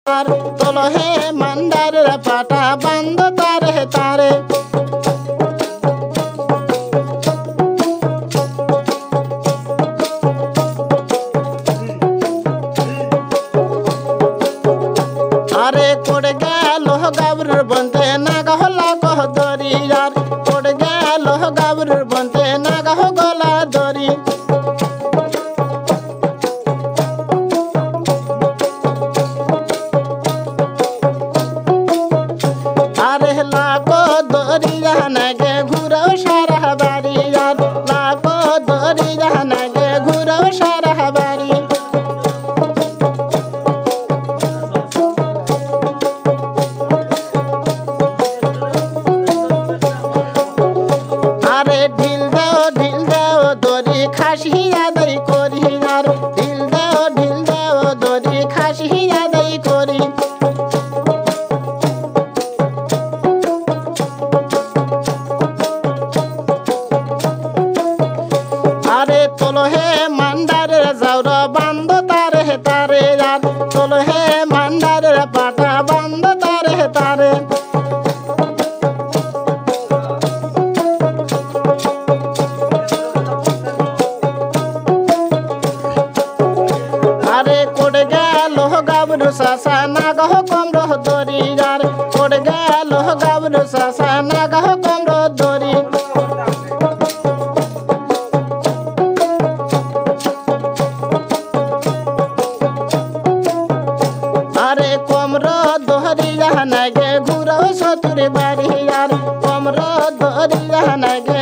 তোলো হে মান্দারের পাটা বান্ধ তারে তারে। আরে কোড়ে গেল গাবরুর বন্ধে নাগাহ লাগহ দরি আর কোড়ে গেল গাবরুর বন্ধে নাগাহ গলা দরি। আরে লাগো দরিয়া নাগে ঘুরাও সারা বাড়ি আর লাগো দরিয়া নাগে ঘুরাও সারা বাড়ি। আরে ঢিল দাও দরি খাসি আদায় করি আর ঢিল দাও দরি খাসি আদায় করি। আরে তোলো হে মান্দারের যাওর বান্ধ তারে তারে আর তোলো হে মান্দারের পাটা বান্ধ তারে তারে। আরে কোড়ে গেল গাবরু সাসা নাগাহ কমর দরি আর কোড়ে গেল গাবরু সাসা নাগাহ কমর দরি। আরে কমর দরিয়া নাগে ঘুরাও সতুর বাড়ি আর কমর দরিয়া নাগে